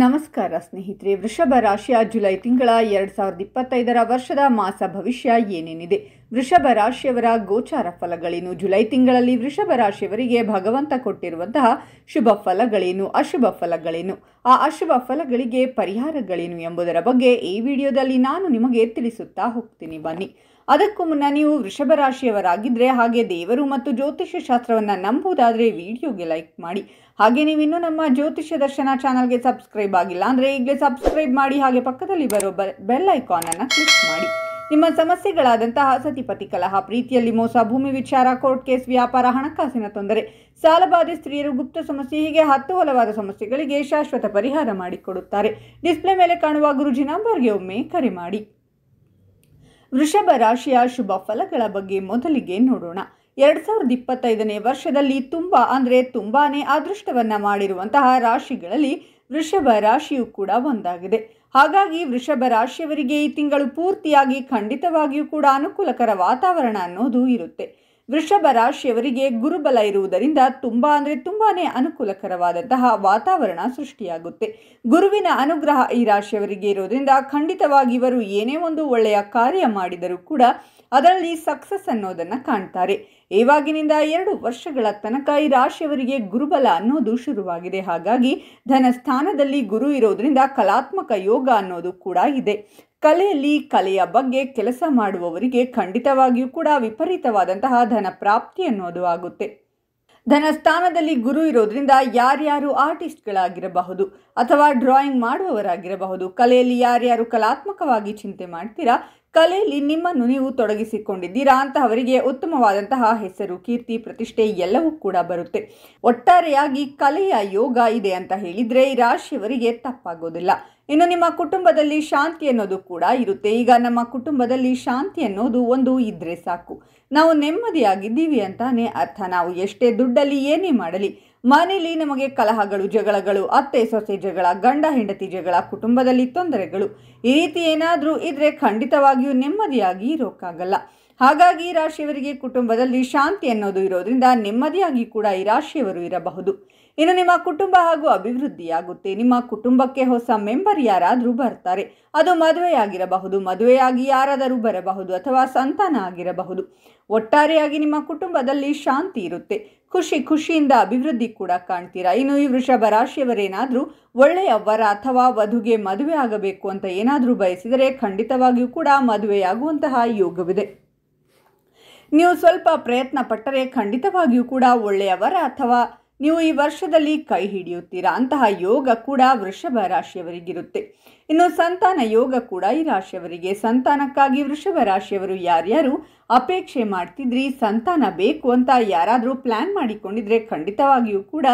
ನಮಸ್ಕಾರ ಸ್ನೇಹಿತರೆ, ವೃಷಭ ರಾಶಿಯ ಜುಲೈ ತಿಂಗಳ 2025 ವರ್ಷದ ಮಾಸ ಭವಿಷ್ಯ ಏನೇನಿದೆ, ವೃಷಭ ರಾಶಿಯವರ ಗೋಚಾರ ಫಲಗಳೇನು, ಜುಲೈ ತಿಂಗಳಲ್ಲಿ ವೃಷಭ ರಾಶಿಯವರಿಗೆ ಭಗವಂತ ಕೊಟ್ಟಿರುವಂತಹ ಶುಭ ಫಲಗಳೇನು, ಅಶುಭ ಫಲಗಳೇನು, ಆ ಅಶುಭ ಫಲಗಳಿಗೆ ಪರಿಹಾರಗಳೇನು ಎಂಬುದರ ಬಗ್ಗೆ ಈ ವಿಡಿಯೋದಲ್ಲಿ ನಾನು ನಿಮಗೆ ತಿಳಿಸುತ್ತಾ ಹೋಗ್ತೀನಿ. ಬನ್ನಿ. ಅದಕ್ಕೂ ಮುನ್ನ ನೀವು ವೃಷಭ ರಾಶಿಯವರಾಗಿದ್ದರೆ ಹಾಗೆ ದೇವರು ಮತ್ತು ಜ್ಯೋತಿಷ್ಯ ಶಾಸ್ತ್ರವನ್ನು ನಂಬುವುದಾದರೆ ವಿಡಿಯೋಗೆ ಲೈಕ್ ಮಾಡಿ. ಹಾಗೆ ನೀವಿನ್ನೂ ನಮ್ಮ ಜ್ಯೋತಿಷ್ಯ ದರ್ಶನ ಚಾನಲ್ಗೆ ಸಬ್ಸ್ಕ್ರೈಬ್ ಆಗಿಲ್ಲ ಅಂದರೆ ಈಗಲೇ ಸಬ್ಸ್ಕ್ರೈಬ್ ಮಾಡಿ. ಹಾಗೆ ಪಕ್ಕದಲ್ಲಿ ಬರೋ ಬೆಲ್ ಐಕಾನನ್ನು ಕ್ಲಿಕ್ ಮಾಡಿ. ನಿಮ್ಮ ಸಮಸ್ಯೆಗಳಾದಂತಹ ಸತಿಪತಿ ಕಲಹ, ಪ್ರೀತಿಯಲ್ಲಿ ಮೋಸ, ಭೂಮಿ ವಿಚಾರ, ಕೋರ್ಟ್ ಕೇಸ್, ವ್ಯಾಪಾರ, ಹಣಕಾಸಿನ ತೊಂದರೆ, ಸಾಲಬಾಧೆ, ಸ್ತ್ರೀಯರು, ಗುಪ್ತ ಸಮಸ್ಯೆ, ಹೀಗೆ 10 ಹಲವಾರು ಸಮಸ್ಯೆಗಳಿಗೆ ಶಾಶ್ವತ ಪರಿಹಾರ ಮಾಡಿಕೊಡುತ್ತಾರೆ. ಡಿಸ್ಪ್ಲೇ ಮೇಲೆ ಕಾಣುವ ಗುರುಜಿ ನಂಬರ್ಗೆ ಒಮ್ಮೆ ಕರೆ ಮಾಡಿ. ವೃಷಭ ರಾಶಿಯ ಶುಭ ಫಲಗಳ ಬಗ್ಗೆ ಮೊದಲಿಗೆ ನೋಡೋಣ. 2025ನೇ ವರ್ಷದಲ್ಲಿ ತುಂಬಾನೇ ಅದೃಷ್ಟವನ್ನ ಮಾಡಿರುವಂತಹ ರಾಶಿಗಳಲ್ಲಿ ವೃಷಭ ರಾಶಿಯು ಕೂಡ ಒಂದಾಗಿದೆ. ಹಾಗಾಗಿ ವೃಷಭ ರಾಶಿಯವರಿಗೆ ಈ ತಿಂಗಳು ಪೂರ್ತಿಯಾಗಿ ಖಂಡಿತವಾಗಿಯೂ ಕೂಡ ಅನುಕೂಲಕರ ವಾತಾವರಣ ಅನ್ನೋದು ಇರುತ್ತೆ. ವೃಷಭ ರಾಶಿಯವರಿಗೆ ಗುರುಬಲ ಇರುವುದರಿಂದ ತುಂಬಾನೇ ಅನುಕೂಲಕರವಾದಂತಹ ವಾತಾವರಣ ಸೃಷ್ಟಿಯಾಗುತ್ತೆ. ಗುರುವಿನ ಅನುಗ್ರಹ ಈ ರಾಶಿಯವರಿಗೆ ಇರೋದ್ರಿಂದ ಖಂಡಿತವಾಗಿ ಇವರು ಏನೇ ಒಂದು ಒಳ್ಳೆಯ ಕಾರ್ಯ ಮಾಡಿದರೂ ಕೂಡ ಅದರಲ್ಲಿ ಸಕ್ಸಸ್ ಅನ್ನೋದನ್ನು ಕಾಣ್ತಾರೆ. ಇವಾಗಿನಿಂದ 2 ವರ್ಷಗಳ ತನಕ ಈ ರಾಶಿಯವರಿಗೆ ಗುರುಬಲ ಅನ್ನೋದು ಶುರುವಾಗಿದೆ. ಹಾಗಾಗಿ ಧನಸ್ಥಾನದಲ್ಲಿ ಗುರು ಇರೋದ್ರಿಂದ ಕಲಾತ್ಮಕ ಯೋಗ ಅನ್ನೋದು ಕೂಡ ಇದೆ. ಕಲೆಯ ಬಗ್ಗೆ ಕೆಲಸ ಮಾಡುವವರಿಗೆ ಖಂಡಿತವಾಗಿಯೂ ಕೂಡ ವಿಪರೀತವಾದಂತಹ ಧನ ಪ್ರಾಪ್ತಿ ಅನ್ನೋದು ಆಗುತ್ತೆ. ಧನಸ್ಥಾನದಲ್ಲಿ ಗುರು ಇರೋದ್ರಿಂದ ಯಾರ್ಯಾರು ಆರ್ಟಿಸ್ಟ್ಗಳಾಗಿರಬಹುದು ಅಥವಾ ಡ್ರಾಯಿಂಗ್ ಮಾಡುವವರಾಗಿರಬಹುದು, ಕಲೆಯಲ್ಲಿ ಯಾರ್ಯಾರು ಕಲಾತ್ಮಕವಾಗಿ ಚಿಂತೆ ಮಾಡ್ತೀರಾ, ಕಲೆಯಲ್ಲಿ ನಿಮ್ಮನ್ನು ನೀವು ತೊಡಗಿಸಿಕೊಂಡಿದ್ದೀರಾ ಅಂತಹವರಿಗೆ ಉತ್ತಮವಾದಂತಹ ಹೆಸರು, ಕೀರ್ತಿ, ಪ್ರತಿಷ್ಠೆ ಎಲ್ಲವೂ ಕೂಡ ಬರುತ್ತೆ. ಒಟ್ಟಾರೆಯಾಗಿ ಕಲೆಯ ಯೋಗ ಇದೆ ಅಂತ ಹೇಳಿದರೆ ಈ ರಾಶಿಯವರಿಗೆ ತಪ್ಪಾಗೋದಿಲ್ಲ. ಇನ್ನು ನಿಮ್ಮ ಕುಟುಂಬದಲ್ಲಿ ಶಾಂತಿ ಅನ್ನೋದು ಕೂಡ ಇರುತ್ತೆ. ಈಗ ನಮ್ಮ ಕುಟುಂಬದಲ್ಲಿ ಶಾಂತಿ ಅನ್ನೋದು ಒಂದು ಇದ್ರೆ ಸಾಕು, ನಾವು ನೆಮ್ಮದಿಯಾಗಿದ್ದೀವಿ ಅಂತಾನೆ ಅರ್ಥ. ನಾವು ಎಷ್ಟೇ ದುಡ್ಡಲ್ಲಿ ಏನೇ ಮಾಡಲಿ, ಮನೆಯಲ್ಲಿ ನಮಗೆ ಕಲಹಗಳು, ಜಗಳಗಳು, ಅತ್ತೆ ಸೊಸೆ ಜಗಳ, ಗಂಡ ಹೆಂಡತಿ ಜಗಳ, ಕುಟುಂಬದಲ್ಲಿ ತೊಂದರೆಗಳು, ಈ ರೀತಿ ಏನಾದರೂ ಇದ್ರೆ ಖಂಡಿತವಾಗಿಯೂ ನೆಮ್ಮದಿಯಾಗಿ ಇರೋಕ್ಕಾಗಲ್ಲ. ಹಾಗಾಗಿ ಈ ರಾಶಿಯವರಿಗೆ ಕುಟುಂಬದಲ್ಲಿ ಶಾಂತಿ ಅನ್ನೋದು ಇರೋದ್ರಿಂದ ನೆಮ್ಮದಿಯಾಗಿ ಕೂಡ ಈ ರಾಶಿಯವರು ಇರಬಹುದು. ಇನ್ನು ನಿಮ್ಮ ಕುಟುಂಬ ಹಾಗೂ ಅಭಿವೃದ್ಧಿಯಾಗುತ್ತೆ. ನಿಮ್ಮ ಕುಟುಂಬಕ್ಕೆ ಹೊಸ ಮೆಂಬರ್ ಯಾರಾದರೂ ಬರ್ತಾರೆ. ಅದು ಮದುವೆಯಾಗಿರಬಹುದು, ಮದುವೆಯಾಗಿ ಯಾರಾದರೂ ಬರಬಹುದು, ಅಥವಾ ಸಂತಾನ ಆಗಿರಬಹುದು. ಒಟ್ಟಾರೆಯಾಗಿ ನಿಮ್ಮ ಕುಟುಂಬದಲ್ಲಿ ಶಾಂತಿ ಇರುತ್ತೆ. ಖುಷಿಯಿಂದ ಅಭಿವೃದ್ಧಿ ಕೂಡ ಕಾಣ್ತೀರಾ. ಇನ್ನು ಈ ವೃಷಭ ರಾಶಿಯವರೇನಾದರೂ ಒಳ್ಳೆಯ ವರ ಅಥವಾ ವಧುಗೆ ಮದುವೆ ಆಗಬೇಕು ಅಂತ ಏನಾದರೂ ಬಯಸಿದರೆ ಖಂಡಿತವಾಗಿಯೂ ಕೂಡ ಮದುವೆಯಾಗುವಂತಹ ಯೋಗವಿದೆ. ನೀವು ಸ್ವಲ್ಪ ಪ್ರಯತ್ನ ಪಟ್ಟರೆ ಖಂಡಿತವಾಗಿಯೂ ಕೂಡ ಒಳ್ಳೆಯ ವರ ಅಥವಾ ನೀವು ಈ ವರ್ಷದಲ್ಲಿ ಕೈ ಹಿಡಿಯುತ್ತೀರಾ ಅಂತಹ ಯೋಗ ಕೂಡ ವೃಷಭ ರಾಶಿಯವರಿಗಿರುತ್ತೆ. ಇನ್ನು ಸಂತಾನ ಯೋಗ ಕೂಡ ಈ ರಾಶಿಯವರಿಗೆ. ಸಂತಾನಕ್ಕಾಗಿ ವೃಷಭ ರಾಶಿಯವರು ಯಾರ್ಯಾರು ಅಪೇಕ್ಷೆ ಮಾಡ್ತಿದ್ರಿ, ಸಂತಾನ ಬೇಕು ಅಂತ ಯಾರಾದರೂ ಪ್ಲಾನ್ ಮಾಡಿಕೊಂಡಿದ್ರೆ ಖಂಡಿತವಾಗಿಯೂ ಕೂಡ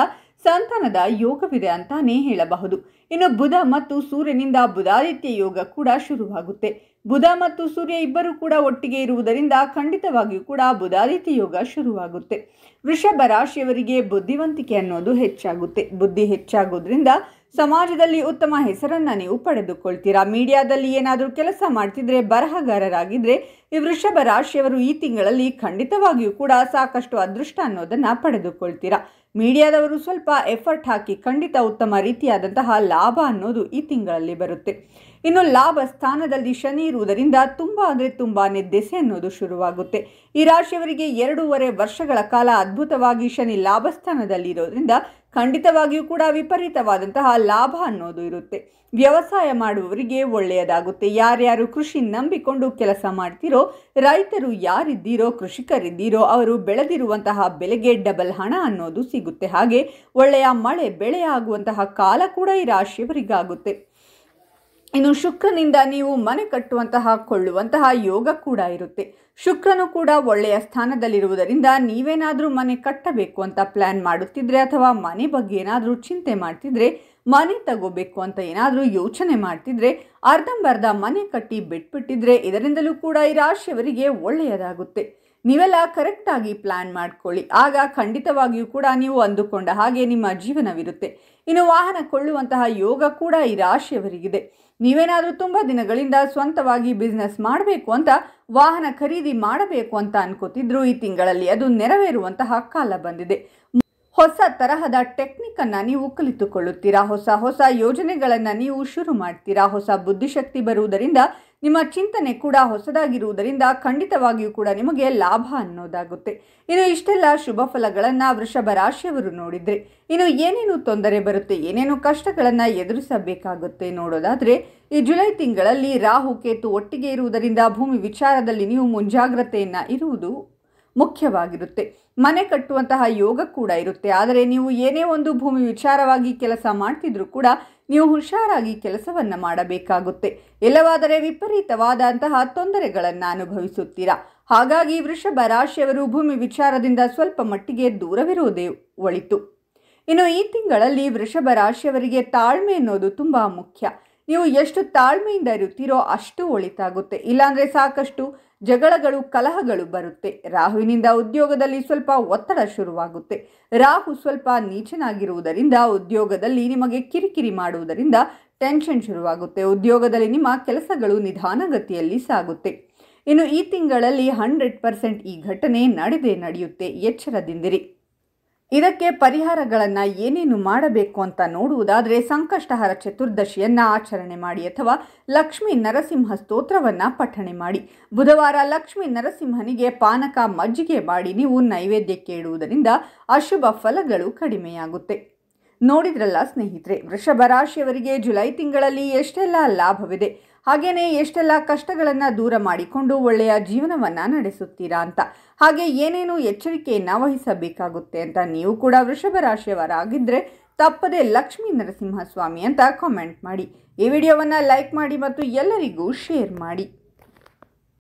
ಸಂತಾನದ ಯೋಗವಿದೆ ಅಂತಾನೆ ಹೇಳಬಹುದು. ಇನ್ನು ಬುಧ ಮತ್ತು ಸೂರ್ಯನಿಂದ ಬುಧಾದಿತ್ಯ ಯೋಗ ಕೂಡ ಶುರುವಾಗುತ್ತೆ. ಬುಧ ಮತ್ತು ಸೂರ್ಯ ಇಬ್ಬರು ಕೂಡ ಒಟ್ಟಿಗೆ ಇರುವುದರಿಂದ ಖಂಡಿತವಾಗಿಯೂ ಕೂಡ ಬುಧಾದಿತ್ಯ ಯೋಗ ಶುರುವಾಗುತ್ತೆ. ವೃಷಭ ರಾಶಿಯವರಿಗೆ ಬುದ್ಧಿವಂತಿಕೆ ಅನ್ನೋದು ಹೆಚ್ಚಾಗುತ್ತೆ. ಬುದ್ಧಿ ಹೆಚ್ಚಾಗೋದ್ರಿಂದ ಸಮಾಜದಲ್ಲಿ ಉತ್ತಮ ಹೆಸರನ್ನು ನೀವು ಪಡೆದುಕೊಳ್ತೀರಾ. ಮೀಡಿಯಾದಲ್ಲಿ ಏನಾದರೂ ಕೆಲಸ ಮಾಡ್ತಿದ್ರೆ, ಬರಹಗಾರರಾಗಿದ್ದರೆ ಈ ವೃಷಭ ರಾಶಿಯವರು ಈ ತಿಂಗಳಲ್ಲಿ ಖಂಡಿತವಾಗಿಯೂ ಕೂಡ ಸಾಕಷ್ಟು ಅದೃಷ್ಟ ಅನ್ನೋದನ್ನು ಪಡೆದುಕೊಳ್ತೀರಾ. ಮೀಡಿಯಾದವರು ಸ್ವಲ್ಪ ಎಫರ್ಟ್ ಹಾಕಿ ಖಂಡಿತ ಉತ್ತಮ ರೀತಿಯಾದಂತಹ ಲಾಭ ಅನ್ನೋದು ಈ ತಿಂಗಳಲ್ಲಿ ಬರುತ್ತೆ. ಇನ್ನು ಲಾಭ ಸ್ಥಾನದಲ್ಲಿ ಶನಿ ಇರುವುದರಿಂದ ತುಂಬಾನೇ ದೆಸೆ ಅನ್ನೋದು ಶುರುವಾಗುತ್ತೆ. ಈ ರಾಶಿಯವರಿಗೆ 2.5 ವರ್ಷಗಳ ಕಾಲ ಅದ್ಭುತವಾಗಿ ಶನಿ ಲಾಭ ಸ್ಥಾನದಲ್ಲಿರೋದ್ರಿಂದ ಖಂಡಿತವಾಗಿಯೂ ಕೂಡ ವಿಪರೀತವಾದಂತಹ ಲಾಭ ಅನ್ನೋದು ಇರುತ್ತೆ. ವ್ಯವಸಾಯ ಮಾಡುವವರಿಗೆ ಒಳ್ಳೆಯದಾಗುತ್ತೆ. ಯಾರ್ಯಾರು ಕೃಷಿ ನಂಬಿಕೊಂಡು ಕೆಲಸ ಮಾಡ್ತಿರೋ, ರೈತರು ಯಾರಿದ್ದೀರೋ, ಕೃಷಿಕರಿದ್ದೀರೋ ಅವರು ಬೆಳೆದಿರುವಂತಹ ಬೆಲೆಗೆ ಡಬಲ್ ಹಣ ಅನ್ನೋದು ಸಿಗುತ್ತೆ. ಹಾಗೆ ಒಳ್ಳೆಯ ಮಳೆ ಬೆಳೆ ಆಗುವಂತಹ ಕಾಲ ಕೂಡ ಈ ರಾಶಿಯವರಿಗಾಗುತ್ತೆ. ಇನ್ನು ಶುಕ್ರನಿಂದ ನೀವು ಮನೆ ಕೊಳ್ಳುವಂತಹ ಯೋಗ ಕೂಡ ಇರುತ್ತೆ. ಶುಕ್ರನು ಕೂಡ ಒಳ್ಳೆಯ ಸ್ಥಾನದಲ್ಲಿರುವುದರಿಂದ ನೀವೇನಾದರೂ ಮನೆ ಕಟ್ಟಬೇಕು ಅಂತ ಪ್ಲಾನ್ ಮಾಡುತ್ತಿದ್ರೆ ಅಥವಾ ಮನೆ ಬಗ್ಗೆ ಏನಾದರೂ ಚಿಂತೆ ಮಾಡ್ತಿದ್ರೆ, ಮನೆ ತಗೋಬೇಕು ಅಂತ ಏನಾದರೂ ಯೋಚನೆ ಮಾಡ್ತಿದ್ರೆ, ಅರ್ಧಂಬರ್ಧ ಮನೆ ಕಟ್ಟಿ ಬಿಟ್ಬಿಟ್ಟಿದ್ರೆ ಇದರಿಂದಲೂ ಕೂಡ ಈ ರಾಶಿಯವರಿಗೆ ಒಳ್ಳೆಯದಾಗುತ್ತೆ. ನೀವೆಲ್ಲ ಕರೆಕ್ಟಾಗಿ ಪ್ಲಾನ್ ಮಾಡ್ಕೊಳ್ಳಿ, ಆಗ ಖಂಡಿತವಾಗಿಯೂ ಕೂಡ ನೀವು ಅಂದುಕೊಂಡ ಹಾಗೆ ನಿಮ್ಮ ಜೀವನವಿರುತ್ತೆ. ಇನ್ನು ವಾಹನ ಕೊಳ್ಳುವಂತಹ ಯೋಗ ಕೂಡ ಈ ರಾಶಿಯವರಿಗಿದೆ. ನೀವೇನಾದರೂ ತುಂಬ ದಿನಗಳಿಂದ ಸ್ವಂತವಾಗಿ ಬಿಸ್ನೆಸ್ ಮಾಡಬೇಕು ಅಂತ, ವಾಹನ ಖರೀದಿ ಮಾಡಬೇಕು ಅಂತ ಅನ್ಕೋತಿದ್ರು, ಈ ತಿಂಗಳಲ್ಲಿ ಅದು ನೆರವೇರುವಂತಹ ಕಾಲ ಬಂದಿದೆ. ಹೊಸ ತರಹದ ಟೆಕ್ನಿಕ್ ಅನ್ನು ನೀವು ಕಲಿತುಕೊಳ್ಳುತ್ತೀರಾ. ಹೊಸ ಯೋಜನೆಗಳನ್ನು ನೀವು ಶುರು ಮಾಡ್ತೀರಾ. ಹೊಸ ಬುದ್ಧಿಶಕ್ತಿ ಬರುವುದರಿಂದ ನಿಮ್ಮ ಚಿಂತನೆ ಕೂಡ ಹೊಸದಾಗಿರುವುದರಿಂದ ಖಂಡಿತವಾಗಿಯೂ ಕೂಡ ನಿಮಗೆ ಲಾಭ ಅನ್ನೋದಾಗುತ್ತೆ. ಇನ್ನು ಇಷ್ಟೆಲ್ಲ ಶುಭ ಫಲಗಳನ್ನು ವೃಷಭ ರಾಶಿಯವರು ನೋಡಿದ್ರೆ ಇನ್ನು ಏನೇನು ತೊಂದರೆ ಬರುತ್ತೆ, ಏನೇನು ಕಷ್ಟಗಳನ್ನು ಎದುರಿಸಬೇಕಾಗುತ್ತೆ ನೋಡೋದಾದ್ರೆ, ಈ ಜುಲೈ ತಿಂಗಳಲ್ಲಿ ರಾಹು ಕೇತು ಒಟ್ಟಿಗೆ ಇರುವುದರಿಂದ ಭೂಮಿ ವಿಚಾರದಲ್ಲಿ ನೀವು ಮುಂಜಾಗ್ರತೆಯನ್ನು ಇರುವುದು ಮುಖ್ಯವಾಗಿರುತ್ತೆ. ಮನೆ ಕಟ್ಟುವಂತಹ ಯೋಗ ಕೂಡ ಇರುತ್ತೆ. ಆದರೆ ನೀವು ಏನೇ ಒಂದು ಭೂಮಿ ವಿಚಾರವಾಗಿ ಕೆಲಸ ಮಾಡ್ತಿದ್ರೂ ಕೂಡ ನೀವು ಹುಷಾರಾಗಿ ಕೆಲಸವನ್ನು ಮಾಡಬೇಕಾಗುತ್ತೆ. ಇಲ್ಲವಾದರೆ ವಿಪರೀತವಾದಂತಹ ತೊಂದರೆಗಳನ್ನು ಅನುಭವಿಸುತ್ತೀರಾ. ಹಾಗಾಗಿ ವೃಷಭ ರಾಶಿಯವರು ಭೂಮಿ ವಿಚಾರದಿಂದ ಸ್ವಲ್ಪ ಮಟ್ಟಿಗೆ ದೂರವಿರುವುದೇ ಒಳಿತು. ಇನ್ನು ಈ ತಿಂಗಳಲ್ಲಿ ವೃಷಭ ರಾಶಿಯವರಿಗೆ ತಾಳ್ಮೆ ಅನ್ನೋದು ತುಂಬ ಮುಖ್ಯ. ನೀವು ಎಷ್ಟು ತಾಳ್ಮೆಯಿಂದ ಇರುತ್ತೀರೋ ಅಷ್ಟು ಒಳಿತಾಗುತ್ತೆ. ಇಲ್ಲಾಂದರೆ ಸಾಕಷ್ಟು ಜಗಳಗಳು, ಕಲಹಗಳು ಬರುತ್ತೆ. ರಾಹುವಿನಿಂದ ಉದ್ಯೋಗದಲ್ಲಿ ಸ್ವಲ್ಪ ಒತ್ತಡ ಶುರುವಾಗುತ್ತೆ. ರಾಹು ಸ್ವಲ್ಪ ನೀಚನಾಗಿರುವುದರಿಂದ ಉದ್ಯೋಗದಲ್ಲಿ ನಿಮಗೆ ಕಿರಿಕಿರಿ ಮಾಡುವುದರಿಂದ ಟೆನ್ಷನ್ ಶುರುವಾಗುತ್ತೆ. ಉದ್ಯೋಗದಲ್ಲಿ ನಿಮ್ಮ ಕೆಲಸಗಳು ನಿಧಾನಗತಿಯಲ್ಲಿ ಸಾಗುತ್ತೆ. ಇನ್ನು ಈ ತಿಂಗಳಲ್ಲಿ 100% ಈ ಘಟನೆ ನಡೆಯುತ್ತೆ. ಎಚ್ಚರದಿಂದಿರಿ. ಇದಕ್ಕೆ ಪರಿಹಾರಗಳನ್ನು ಏನೇನು ಮಾಡಬೇಕು ಅಂತ ನೋಡುವುದಾದರೆ, ಸಂಕಷ್ಟಹರ ಚತುರ್ದಶಿಯನ್ನು ಆಚರಣೆ ಮಾಡಿ ಅಥವಾ ಲಕ್ಷ್ಮೀ ನರಸಿಂಹ ಸ್ತೋತ್ರವನ್ನು ಪಠಣೆ ಮಾಡಿ. ಬುಧವಾರ ಲಕ್ಷ್ಮೀ ನರಸಿಂಹನಿಗೆ ಪಾನಕ ಮಜ್ಜಿಗೆ ಮಾಡಿ ನೀವು ನೈವೇದ್ಯಕ್ಕೆ ಇಡುವುದರಿಂದ ಅಶುಭ ಫಲಗಳು ಕಡಿಮೆಯಾಗುತ್ತೆ. ನೋಡಿದ್ರಲ್ಲ ಸ್ನೇಹಿತರೆ, ವೃಷಭ ರಾಶಿಯವರಿಗೆ ಜುಲೈ ತಿಂಗಳಲ್ಲಿ ಎಷ್ಟೆಲ್ಲ ಲಾಭವಿದೆ, ಹಾಗೆಯೇ ಎಷ್ಟೆಲ್ಲ ಕಷ್ಟಗಳನ್ನು ದೂರ ಮಾಡಿಕೊಂಡು ಒಳ್ಳೆಯ ಜೀವನವನ್ನು ನಡೆಸುತ್ತೀರಾ ಅಂತ. ಹಾಗೆ ಏನೇನು ಎಚ್ಚರಿಕೆಯನ್ನು ವಹಿಸಬೇಕಾಗುತ್ತೆ ಅಂತ ನೀವು ಕೂಡ ವೃಷಭ ರಾಶಿಯವರಾಗಿದ್ದರೆ ತಪ್ಪದೆ ಲಕ್ಷ್ಮೀ ನರಸಿಂಹ ಸ್ವಾಮಿ ಅಂತ ಕಾಮೆಂಟ್ ಮಾಡಿ. ಈ ವಿಡಿಯೋವನ್ನು ಲೈಕ್ ಮಾಡಿ ಮತ್ತು ಎಲ್ಲರಿಗೂ ಶೇರ್ ಮಾಡಿ.